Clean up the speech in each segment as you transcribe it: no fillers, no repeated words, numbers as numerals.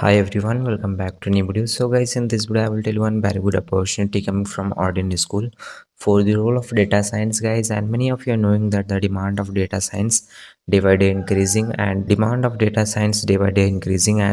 Hi everyone, welcome back to new video. So guys, in this video I will tell you one very good opportunity coming from OdinSchool for the role of data science guys, and many of you are knowing that the demand of data science day by day increasing and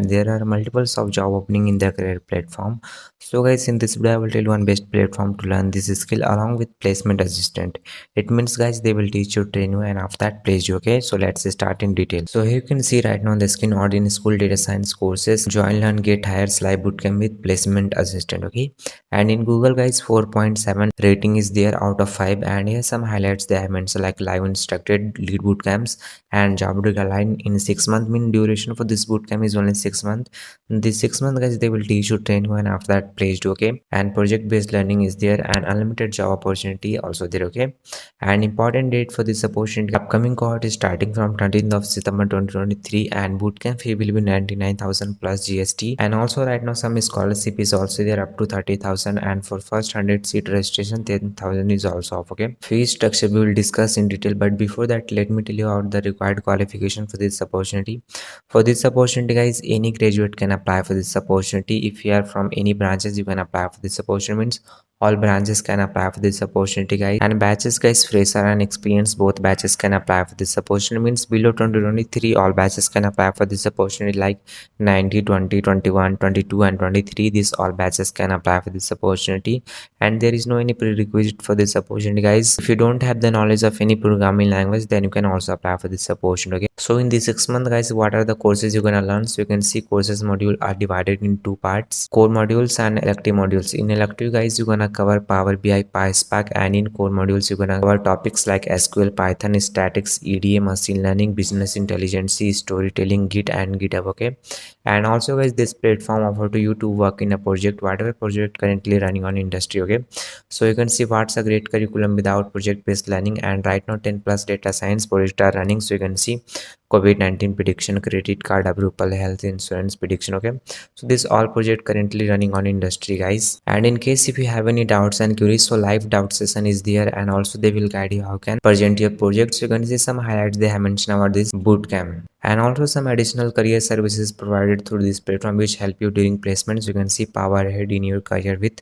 there are multiples of job opening in the career platform. So guys, in this video I will tell you one best platform to learn this skill along with placement assistant. It means guys they will teach you, train you, and after that place you. Okay, so let's start in detail. So here you can see right now on the screen OdinSchool data science courses, join, learn, get hired, live bootcamp with placement assistant. Okay, and in Google guys 4.7 rating is there out of 5, and here some highlights they have mentioned like live instructed lead bootcamps and job aligned in 6 months. Mean duration for this bootcamp is only 6 months. This 6 months guys they will teach you, train you, and after that placed. Okay, and project based learning is there and unlimited job opportunity also there. Okay, and important date for this opportunity, upcoming cohort is starting from 13th of September 2023, and bootcamp fee will be 99,000 plus GST. And also right now some scholarship is also there up to 30,000, and for first 100 seat registration 10,000 is also off. Okay, fee structure we will discuss in detail, but before that let me tell you about the required qualification for this opportunity. For this opportunity guys, any graduate can apply for this opportunity. If you are from any branches you can apply for this opportunity. Means all branches can apply for this opportunity guys, and batches guys fresher and experienced both batches can apply for this opportunity. Means below 2023 all batches can apply for this opportunity, like 90, 20, 21, 22 and 23. These all batches can apply for this opportunity, and there is no any prerequisite for this opportunity guys. If you don't have the knowledge of any programming language, then you can also apply for this opportunity. Okay, so in this 6 month guys, what are the courses you're gonna learn? So you can see courses module are divided in two parts: core modules and elective modules. In elective guys, you're gonna cover Power BI, PySpark, and in core modules you're gonna cover topics like SQL, Python, statics, EDA, machine learning, business intelligence, storytelling, Git and GitHub. Okay, and also guys, this platform offer to you to work in a project, whatever project currently running on industry. Okay, so you can see what's a great curriculum without project based learning, and right now 10 plus data science projects are running. So you can see COVID-19 prediction, credit card approval, health insurance prediction. Okay, so this all project currently running on industry guys. And in case if you have any doubts and queries, so live doubt session is there, and also they will guide you how can present your project. So you can see some highlights they have mentioned about this bootcamp, and also some additional career services provided through this platform which help you during placements. You can see power ahead in your career with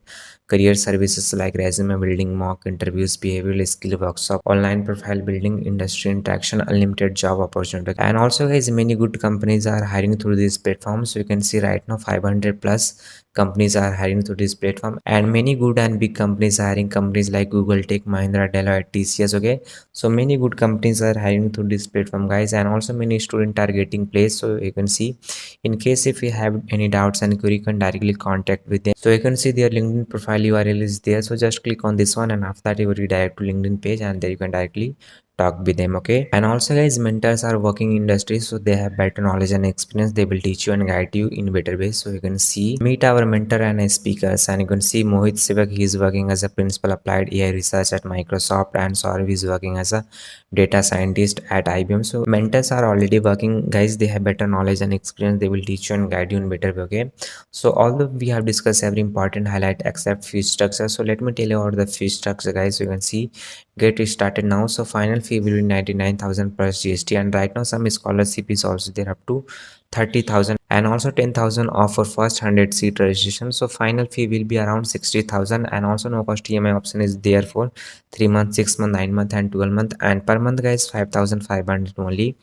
career services like resume building, mock interviews, behavioral skill workshop, online profile building, industry interaction, unlimited job opportunity. And also guys, many good companies are hiring through this platform. So you can see right now 500 plus companies are hiring through this platform, and many good and big companies are hiring, companies like Google, Tech Mahindra, Deloitte, TCS. Okay, so many good companies are hiring through this platform guys, and also many students are getting placed. So you can see, in case if you have any doubts and query, you can directly contact with them. So you can see their LinkedIn profile URL is there, so just click on this one, and after that you will redirect to LinkedIn page, and there you can directly talk with them. Okay, and also guys, mentors are working industries, so they have better knowledge and experience. They will teach you and guide you in better ways. So you can see meet our mentor and speakers, and you can see Mohit Sivak, he is working as a principal applied AI research at Microsoft, and Saurav is working as a data scientist at IBM. So mentors are already working guys, they have better knowledge and experience. They will teach you and guide you in better way. Okay, so although we have discussed every important highlight except fee structure, so let me tell you about the fee structure guys. So you can see get started now. So final fee will be 99,000 plus GST, and right now some scholarship is also there up to 30,000, and also 10,000 off for first 100 seat registration. So final fee will be around 60,000, and also no cost EMI option is there for 3 months, 6 months, 9 months and 12 months, and per month guys 5,500 only.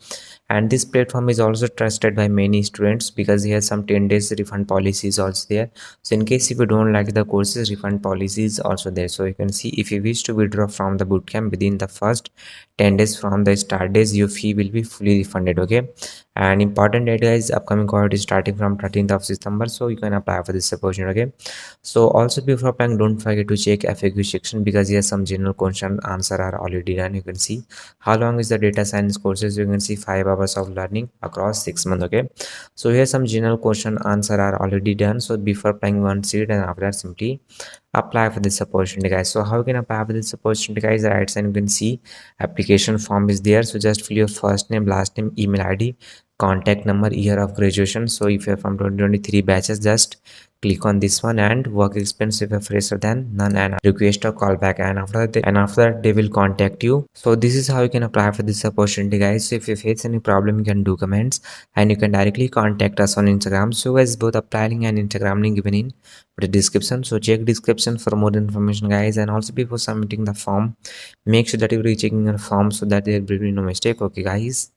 And this platform is also trusted by many students because here some 10 days refund policy is also there. So in case if you don't like the courses, refund policy is also there. So you can see if you wish to withdraw from the bootcamp within the first 10 days from the start days, your fee will be fully refunded. Okay, and important data is upcoming cohort is starting from 13th of September, so you can apply for this opportunity. Okay, so also before applying, don't forget to check FAQ section because here some general question answer are already done. You can see how long is the data science courses. You can see 5 hours of learning across 6 months. Okay, so here some general question answer are already done. So before applying one seat, and after that simply apply for this opportunity guys. So how you can apply for this opportunity guys? Right side you can see application form is there. So just fill your first name, last name, email ID, contact number, year of graduation. So if you're from 2023 batches, just click on this one, and work experience if fresher than none, and request a callback, and after that they will contact you. So this is how you can apply for this opportunity, guys. So if you face any problem, you can do comments, and you can directly contact us on Instagram. So guys, both apply link and Instagram link given in the description, so check description for more information, guys. And also, before submitting the form, make sure that you're rechecking your form so that there will be no mistake. Okay guys.